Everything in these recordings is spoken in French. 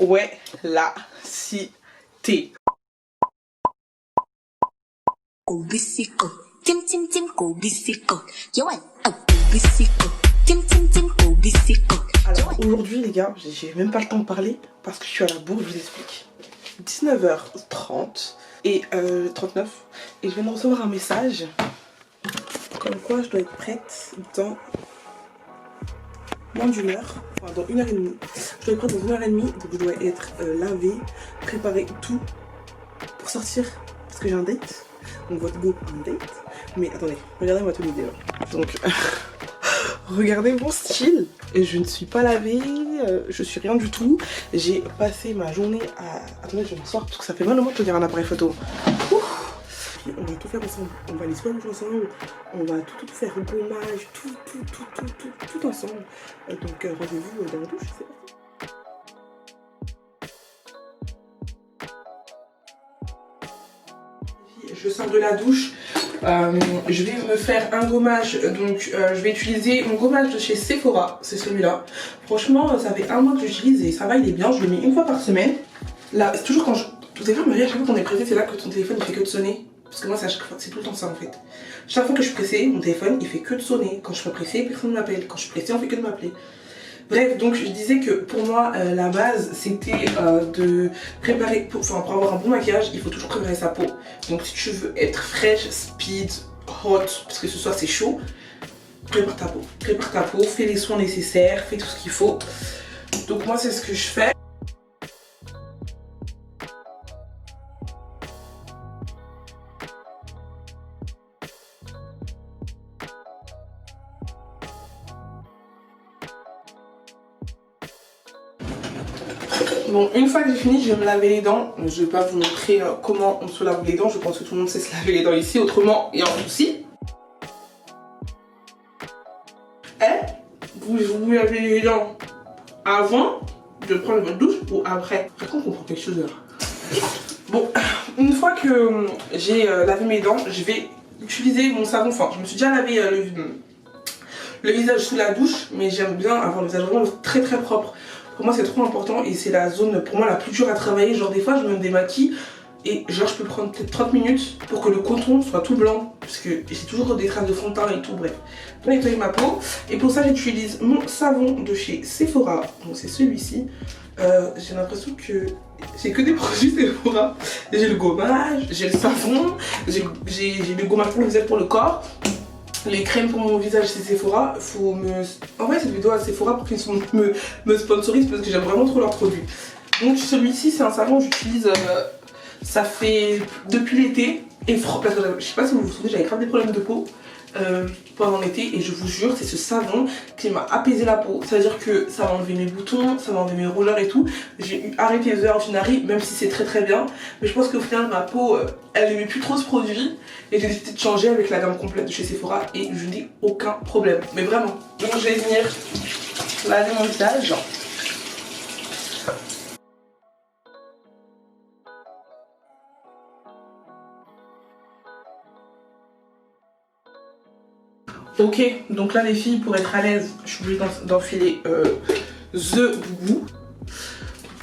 Ouais, la cité. 고비시고 찜찜찜 고비시고 요한 고비시고 찜찜찜 고비시고. Alors aujourd'hui les gars, j'ai même pas le temps de parler parce que je suis à la bourre, je vous explique. 19h30 et 39 et je viens de recevoir un message comme quoi je dois être prête dans moins d'une heure, enfin dans 1h30. Je dois être prête dans 1h30, donc je dois être lavée, préparer tout pour sortir parce que j'ai un date. Donc votre go un date. Mais attendez, regardez-moi toute l'idée là. Donc regardez mon style. Je ne suis pas lavée, je suis rien du tout. J'ai passé ma journée à... Attendez, je vais m'asseoir parce que ça fait mal au moins de tenir un appareil photo. Ouf. On va tout faire ensemble. On va aller se manger ensemble. On va tout faire, gommage, tout ensemble. Donc rendez-vous dans la douche, c'est parti. Je sors de la douche, je vais me faire un gommage, donc je vais utiliser mon gommage de chez Sephora, c'est celui-là. Franchement ça fait un mois que j'utilise et ça va, il est bien, je le mets une fois par semaine. Là c'est toujours quand je... Vous savez Marie, à chaque fois qu'on est pressé, c'est là que ton téléphone il fait que de sonner. Parce que moi c'est tout le temps ça en fait. Chaque fois que je suis pressée, mon téléphone il fait que de sonner. Quand je suis pas pressée, personne ne m'appelle. Quand je suis pressée, on fait que de m'appeler. Bref, donc je disais que pour moi la base c'était de préparer, pour avoir un bon maquillage il faut toujours préparer sa peau. Donc si tu veux être fraîche, speed, hot, parce que ce soir c'est chaud, prépare ta peau, fais les soins nécessaires, fais tout ce qu'il faut. Donc moi c'est ce que je fais. Bon, une fois que j'ai fini, je vais me laver les dents. Je vais pas vous montrer comment on se lave les dents. Je pense que tout le monde sait se laver les dents ici. Autrement, il y a un souci. Vous vous lavez les dents avant de prendre votre douche ou après? Par contre, on comprend quelque chose là. Bon, une fois que j'ai lavé mes dents, je vais utiliser mon savon. Enfin, je me suis déjà lavé le visage sous la douche, mais j'aime bien avoir le visage vraiment très propre. Pour moi c'est trop important et c'est la zone pour moi la plus dure à travailler. Genre des fois je me démaquille et genre je peux prendre peut-être 30 minutes pour que le coton soit tout blanc. Parce que j'ai toujours des traces de fond de teint et tout, bref. Je vais nettoyer ma peau et pour ça j'utilise mon savon de chez Sephora. Donc c'est celui-ci. J'ai l'impression que j'ai que des produits Sephora. J'ai le gommage, j'ai le savon, j'ai le gommage pour le visage, pour le corps. Les crèmes pour mon visage c'est Sephora. Faut me... envoyer cette vidéo à Sephora pour qu'ils me sponsorisent parce que j'aime vraiment trop leurs produits. Donc celui-ci c'est un savon que j'utilise, ça fait depuis l'été. Et parce que je sais pas si vous vous souvenez, j'avais grave des problèmes de peau pendant l'été. Et je vous jure c'est ce savon qui m'a apaisé la peau. C'est à dire que ça m'a enlevé mes boutons, ça m'a enlevé mes rougeurs et tout. J'ai arrêté les heures ordinary, même si c'est très bien. Mais je pense qu'au final ma peau elle n'aimait plus trop ce produit. Et j'ai décidé de changer avec la gamme complète de chez Sephora et je n'ai aucun problème. Mais vraiment. Donc je vais venir laver mon visage. Ok, donc là les filles, pour être à l'aise, je suis obligée d'enfiler The Boubou.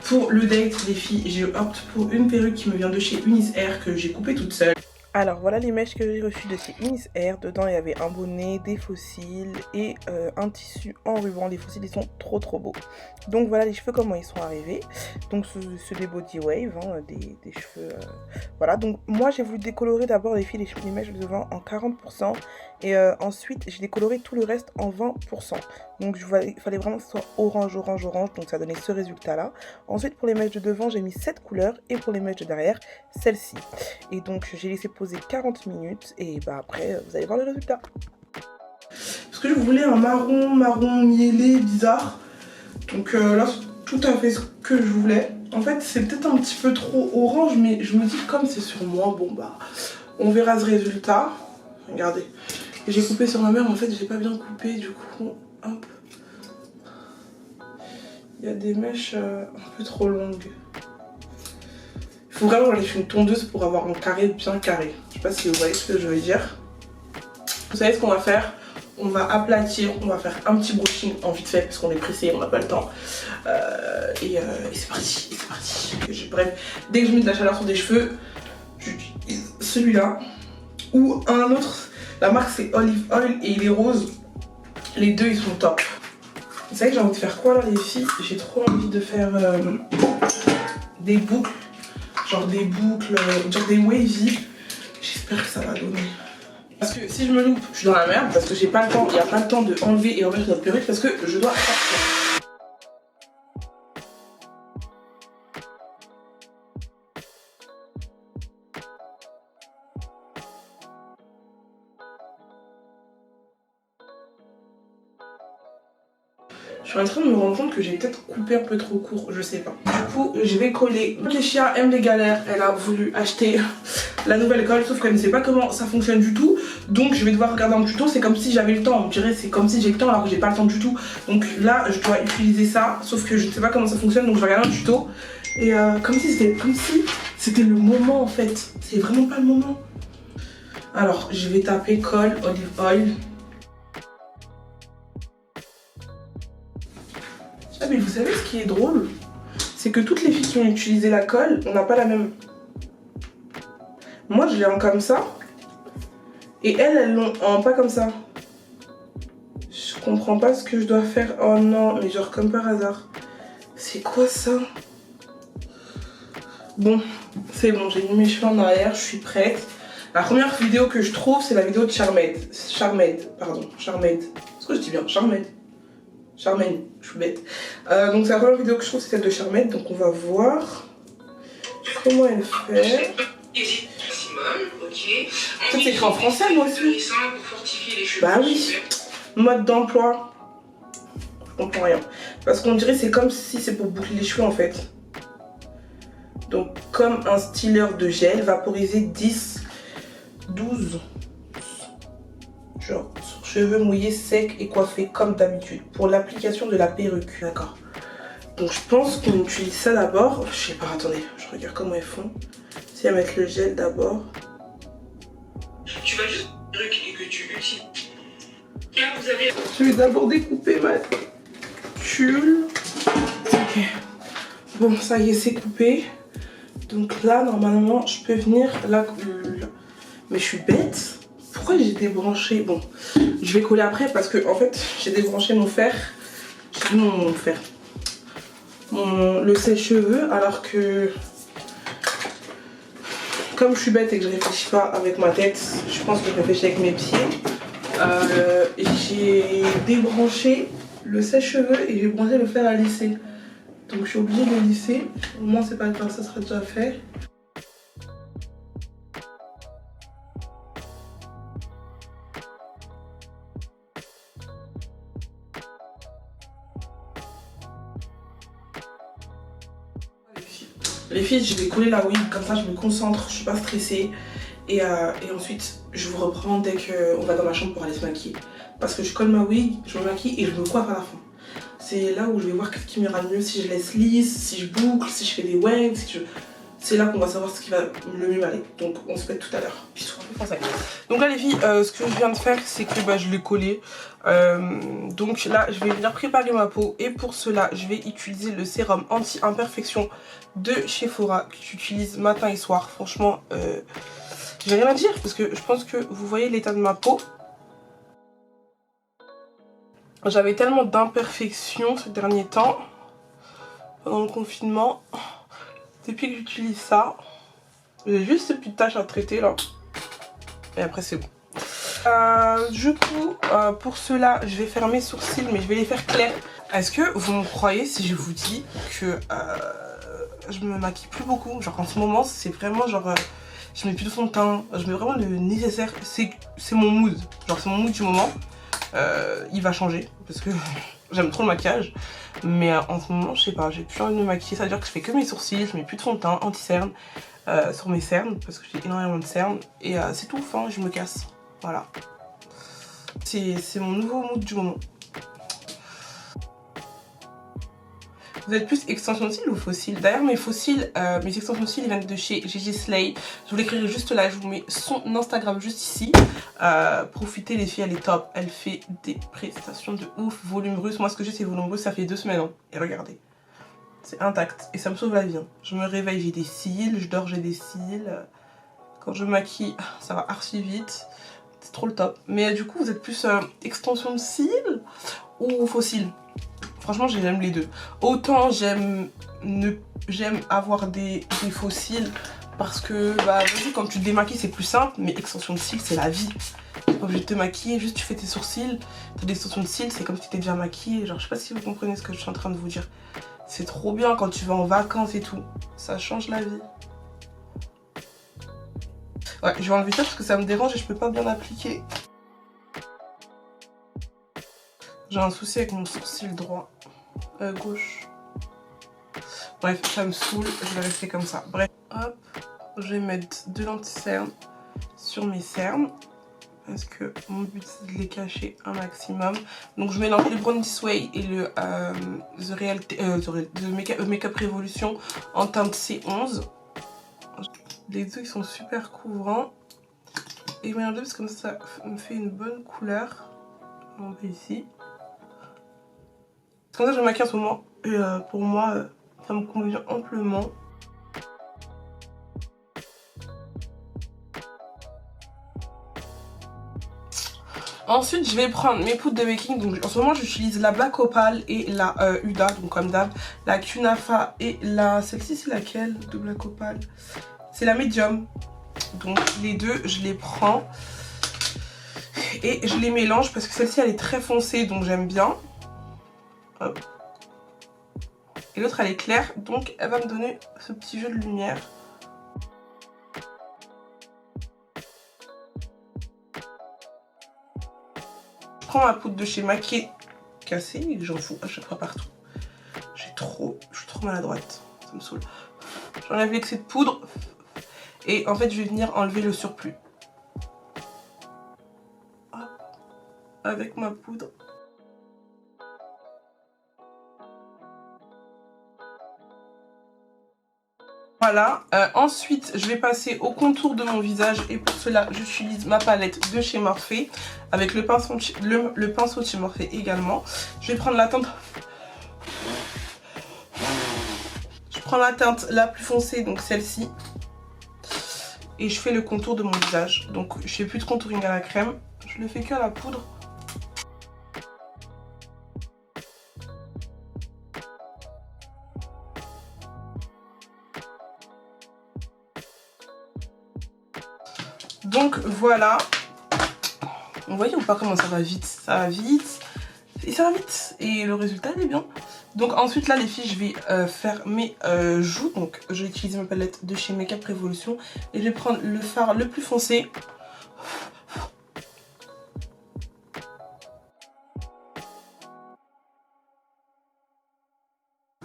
Pour le date les filles, j'ai opté pour une perruque qui me vient de chez Unis Air que j'ai coupée toute seule. Alors voilà les mèches que j'ai reçues de chez Unis Air. Dedans il y avait un bonnet, des fossiles et un tissu en ruban. Les fossiles ils sont trop beaux. Donc voilà les cheveux comment ils sont arrivés. Donc c'est des body wave, hein, des cheveux voilà. Donc moi j'ai voulu décolorer d'abord les filles les mèches de devant en 40% et ensuite j'ai décoloré tout le reste en 20%. Donc il fallait vraiment que ce soit orange. Donc ça donnait ce résultat là. Ensuite pour les mèches de devant j'ai mis cette couleur et pour les mèches de derrière celle-ci. Et donc j'ai laissé poser 40 minutes et bah après vous allez voir le résultat. Parce que je voulais un marron mielé bizarre. Donc là c'est tout à fait ce que je voulais. En fait c'est peut-être un petit peu trop orange mais je me dis comme c'est sur moi, bon bah on verra ce résultat. Regardez. J'ai coupé sur ma mère mais en fait j'ai pas bien coupé du coup hop. Il y a des mèches un peu trop longues. Il faut vraiment aller chez une tondeuse pour avoir un carré bien carré. Je sais pas si vous voyez ce que je veux dire. Vous savez ce qu'on va faire? on va aplatir, on va faire un petit brushing en vite fait parce qu'on est pressé, on n'a pas le temps. Et c'est parti, c'est parti. Bref, dès que je mets de la chaleur sur des cheveux, j'utilise celui-là ou un autre. La marque c'est Olive Oil et il est rose. Les deux ils sont top. Vous savez que j'ai envie de faire quoi là les filles? J'ai trop envie de faire des boucles. Genre des boucles, genre des wavy. J'espère que ça va donner. Parce que si je me loupe, je suis dans la merde parce que j'ai pas le temps, il n'y a pas le temps de enlever et remettre notre perruque parce que je dois sortir. Je suis en train de me rendre compte que j'ai peut-être coupé un peu trop court, je sais pas. Du coup, je vais coller. Kesha aime les galères, elle a voulu acheter la nouvelle colle, sauf qu'elle ne sait pas comment ça fonctionne du tout. Donc je vais devoir regarder un tuto, c'est comme si j'avais le temps. On dirait c'est comme si j'ai le temps alors que j'ai pas le temps du tout. Donc là, je dois utiliser ça, sauf que je ne sais pas comment ça fonctionne, donc je vais regarder un tuto. Et comme si c'était le moment en fait. C'est vraiment pas le moment. Alors, je vais taper colle, olive oil. Ah mais vous savez ce qui est drôle, c'est que toutes les filles qui ont utilisé la colle, on n'a pas la même. Moi je l'ai en comme ça et elles l'ont en pas comme ça. Je comprends pas ce que je dois faire. Oh non, mais genre comme par hasard. C'est quoi ça? Bon, c'est bon, j'ai mis mes cheveux en arrière, je suis prête. La première vidéo que je trouve, c'est la vidéo de Charmed. Est-ce que je dis bien Charmed? Charmaine, je suis bête. Donc c'est la première vidéo que je trouve, c'est celle de Charmaine. Donc on va voir comment elle fait. Peut-être c'est écrit en français moi aussi. Bah oui. Mode d'emploi. Je comprends rien. Parce qu'on dirait c'est comme si c'est pour boucler les cheveux en fait. Donc comme un styler de gel, vaporiser 10, 12. Genre sur cheveux mouillés, secs et coiffés comme d'habitude pour l'application de la perruque. D'accord. Donc je pense qu'on utilise ça d'abord. Je sais pas, attendez, je regarde comment elles font. Si elles mettent le gel d'abord. Tu vas juste perruque et que tu utilises. Là vous avez. Je vais d'abord découper ma tulle. Ok. Bon ça y est, c'est coupé. Donc là normalement je peux venir là. Mais je suis bête. Pourquoi j'ai débranché? Bon, je vais coller après parce que en fait j'ai débranché mon fer. Le sèche-cheveux alors que comme je suis bête et que je réfléchis pas avec ma tête, je pense que je réfléchis avec mes pieds. J'ai débranché le sèche-cheveux et j'ai branché le fer à lisser. Donc je suis obligée de le lisser. Au moins c'est pas grave, ça sera déjà fait. Les filles, je vais coller la wig, comme ça je me concentre, je suis pas stressée. Et ensuite, je vous reprends dès qu'on va dans ma chambre pour aller se maquiller. Parce que je colle ma wig, je me maquille et je me coiffe à la fin. C'est là où je vais voir ce qui m'ira le mieux, si je laisse lisse, si je boucle, si je fais des waves, c'est là qu'on va savoir ce qui va le mieux m'aller. Donc on se pète tout à l'heure. Donc là les filles, ce que je viens de faire, c'est que je l'ai collé. Donc là je vais venir préparer ma peau. Et pour cela, je vais utiliser le sérum anti-imperfection de chez Sephora que j'utilise matin et soir. Franchement, j'ai rien à dire parce que je pense que vous voyez l'état de ma peau. J'avais tellement d'imperfections ces derniers temps pendant le confinement. Depuis que j'utilise ça, j'ai juste ces petites taches à traiter là. Et après c'est bon. Du coup, pour cela, je vais faire mes sourcils, mais je vais les faire clairs. Est-ce que vous me croyez si je vous dis que je me maquille plus beaucoup? Genre en ce moment, c'est vraiment genre... je mets plus de fond de teint, je mets vraiment le nécessaire. C'est mon mood. Genre c'est mon mood du moment. Il va changer parce que j'aime trop le maquillage. Mais en ce moment, je sais pas, j'ai plus envie de me maquiller. Ça veut dire que je fais que mes sourcils, je mets plus de fond de teint, anti-cerne sur mes cernes parce que j'ai énormément de cernes. Et c'est tout, enfin, je me casse. Voilà. C'est mon nouveau mood du moment. Vous êtes plus extension de cils ou faux cils? D'ailleurs mes faux cils, mes extensions de cils ils viennent de chez Gigi Slay. Je vous l'écrirai juste là, je vous mets son Instagram juste ici. Profitez les filles, elle est top. Elle fait des prestations de ouf. Volume russe, moi ce que j'ai c'est volume russe, ça fait 2 semaines. Hein. Et regardez, c'est intact et ça me sauve la vie. Hein. Je me réveille, j'ai des cils, je dors, j'ai des cils. Quand je maquille, ça va archi vite. C'est trop le top. Mais du coup vous êtes plus extension de cils ou faux cils? Franchement j'aime les deux. Autant j'aime avoir des faux cils parce que bah vas-y, quand tu te démaquilles c'est plus simple, mais extension de cils c'est la vie. T'es pas obligé de te maquiller, juste tu fais tes sourcils, t'as des extensions de cils, c'est comme si t'étais déjà maquillée. Genre je sais pas si vous comprenez ce que je suis en train de vous dire. C'est trop bien quand tu vas en vacances et tout. Ça change la vie. Ouais, je vais enlever ça parce que ça me dérange et je peux pas bien appliquer. J'ai un souci avec mon sourcil droit. Gauche. Bref, ça me saoule, je vais rester comme ça. Bref, hop, je vais mettre de l'anti-cerne sur mes cernes. Parce que mon but c'est de les cacher un maximum. Donc je mélange le Brown This Way et le The Makeup Revolution en teinte C11. Les deux ils sont super couvrants. Et je mélange parce que comme ça me fait une bonne couleur. On va ici. C'est comme ça que je me maquille en ce moment. Et pour moi, ça me convient amplement. Ensuite, je vais prendre mes poudres de baking. Donc, en ce moment, j'utilise la Black Opal et la Huda, donc comme d'hab. La Kunafa et la... Celle-ci, c'est laquelle de Black Opal? C'est la Medium. Donc, les deux, je les prends. Et je les mélange parce que celle-ci, elle est très foncée, donc j'aime bien. Hop. Et l'autre, elle est claire, donc elle va me donner ce petit jeu de lumière. Je prends ma poudre de chez MAC qui est cassée et que j'en fous à chaque fois partout. Je suis trop maladroite, ça me saoule. J'enlève l'excès de poudre et en fait je vais venir enlever le surplus. Hop. Avec ma poudre. Voilà, ensuite je vais passer au contour de mon visage et pour cela j'utilise ma palette de chez Morphe avec le pinceau de chez Morphe également. Je vais prendre la teinte, la plus foncée, donc celle-ci, et je fais le contour de mon visage. Donc je fais plus de contouring à la crème, je le fais que à la poudre. Donc voilà, vous voyez ou pas comment ça va vite? Ça va vite et ça va vite et le résultat il est bien. Donc ensuite là les filles je vais faire mes joues. Donc je vais utiliser ma palette de chez Makeup Revolution et je vais prendre le fard le plus foncé.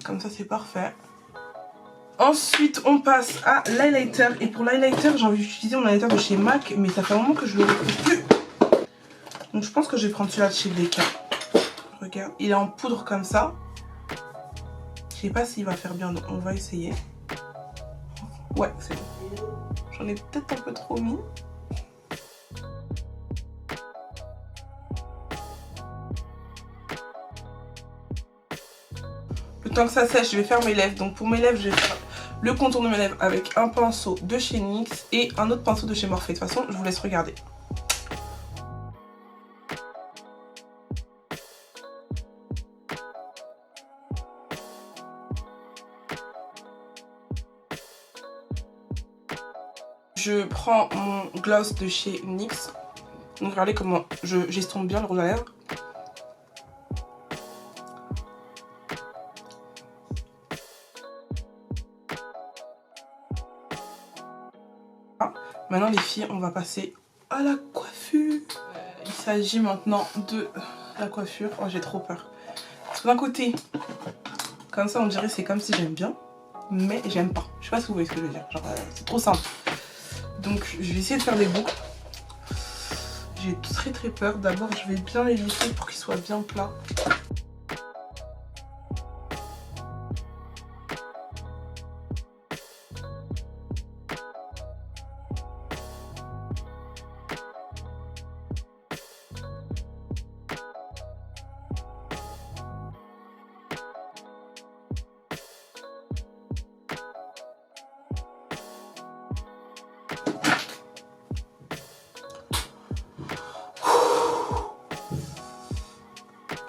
Comme ça c'est parfait. Ensuite, on passe à l'highlighter. Et pour l'highlighter, j'ai envie d'utiliser mon highlighter de chez MAC, mais ça fait un moment que je le retrouve plus. Donc je pense que je vais prendre celui-là de chez BK. Regarde, il est en poudre comme ça. Je sais pas s'il va faire bien, donc on va essayer. Ouais, c'est bon. J'en ai peut-être un peu trop mis. Le temps que ça sèche, je vais faire mes lèvres. Donc pour mes lèvres, je vais faire le contour de mes lèvres avec un pinceau de chez NYX et un autre pinceau de chez Morphe. De toute façon, je vous laisse regarder. Je prends mon gloss de chez NYX. Donc regardez comment j'estompe bien le rouge à lèvres. Maintenant les filles, on va passer à la coiffure. Il s'agit maintenant de la coiffure. Oh, j'ai trop peur. Parce que d'un côté, comme ça on dirait c'est comme si j'aime bien, mais j'aime pas. Je sais pas si vous voyez ce que je veux dire. Genre c'est trop simple. Donc je vais essayer de faire des boucles. J'ai très peur. D'abord je vais bien les lisser pour qu'ils soient bien plats.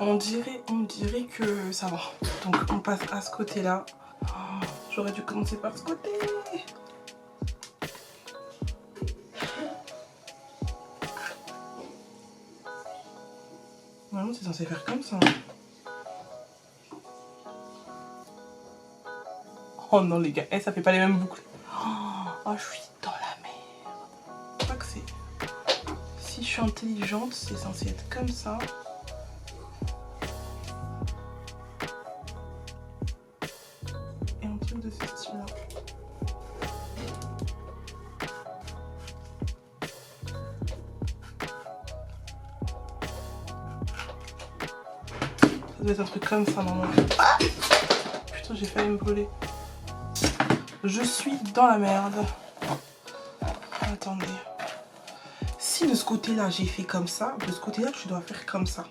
on dirait que ça va. Donc on passe à ce côté-là. Oh, j'aurais dû commencer par ce côté. Normalement c'est censé faire comme ça. Oh non les gars, ça fait pas les mêmes boucles. Oh, je suis dans la merde. Je crois que c'est... Si je suis intelligente, c'est censé être comme ça. Et un truc de ce style-là. Ça doit être un truc comme ça normalement. Ah, putain, j'ai failli me brûler. Je suis dans la merde. Attendez. Si de ce côté-là, j'ai fait comme ça, de ce côté-là, tu dois faire comme ça.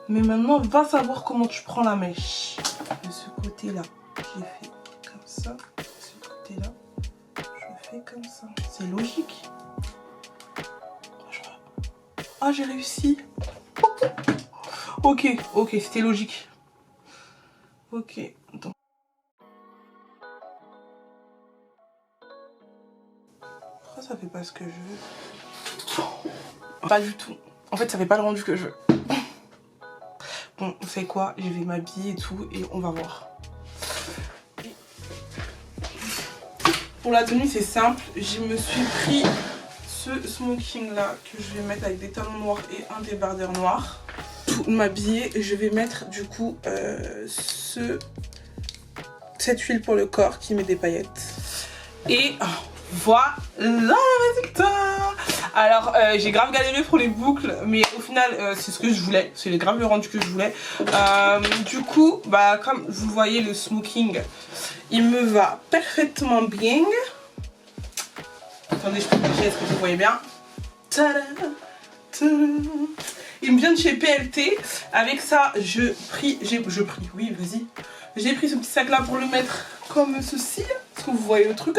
Mais maintenant, va savoir comment tu prends la mèche. De ce côté-là, j'ai fait comme ça. De ce côté-là, je fais comme ça. C'est logique. Ah, j'ai réussi. Ok, c'était logique. Ok, donc. Pourquoi ça fait pas ce que je veux? Pas du tout. En fait, ça fait pas le rendu que je veux. Bon, vous savez quoi? Je vais m'habiller et tout et on va voir. Pour la tenue, c'est simple. Je me suis pris ce smoking là que je vais mettre avec des talons noirs et un débardeur noir. Pour m'habiller, je vais mettre du coup cette huile pour le corps qui met des paillettes. Et voilà le résultat. Alors j'ai grave galéré pour les boucles, mais au final c'est ce que je voulais, c'est grave le rendu que je voulais. Du coup bah comme vous voyez, le smoking il me va parfaitement bien. Attendez, je peux bouger, est-ce que vous voyez bien? Tada, tada. Il me vient de chez PLT. Avec ça j'ai pris ce petit sac là pour le mettre comme ceci. Est-ce que vous voyez le truc?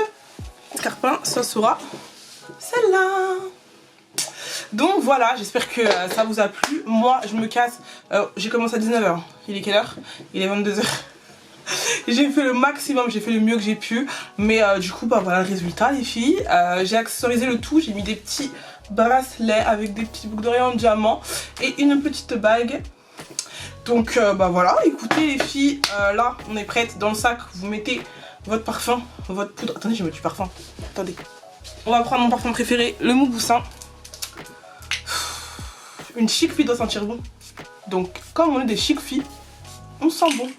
Escarpin, ça sera celle-là. Donc voilà, j'espère que ça vous a plu. Moi je me casse, j'ai commencé à 19 h. Il est quelle heure? Il est 22 h. J'ai fait le maximum, j'ai fait le mieux que j'ai pu. Mais du coup bah voilà le résultat les filles. J'ai accessorisé le tout, j'ai mis des petits bracelets avec des petits boucles d'oreilles en diamant et une petite bague. Donc bah voilà, écoutez les filles, là on est prête. Dans le sac vous mettez votre parfum, votre poudre. Attendez, je vais mettre du parfum. Attendez. On va prendre mon parfum préféré, le Mousgoussin. Une chic fille doit sentir bon. Donc comme on est des chic filles, on sent bon.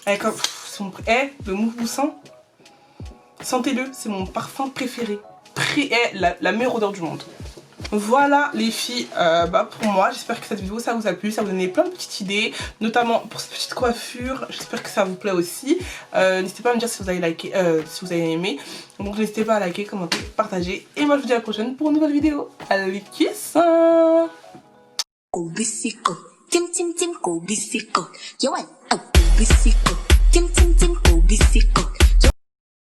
Et comme le Mousgoussin, sentez-le, c'est mon parfum préféré. La meilleure odeur du monde. Voilà les filles, bah pour moi j'espère que cette vidéo ça vous a plu, ça vous a donné plein de petites idées, notamment pour cette petite coiffure. J'espère que ça vous plaît aussi. N'hésitez pas à me dire si vous avez liké, si vous avez aimé. Donc n'hésitez pas à liker, commenter, partager. Et moi je vous dis à la prochaine pour une nouvelle vidéo. Allez, kiss. Kim Tim Tim Go Bisiko. Yo, Kim Tim Tim Go Bisiko.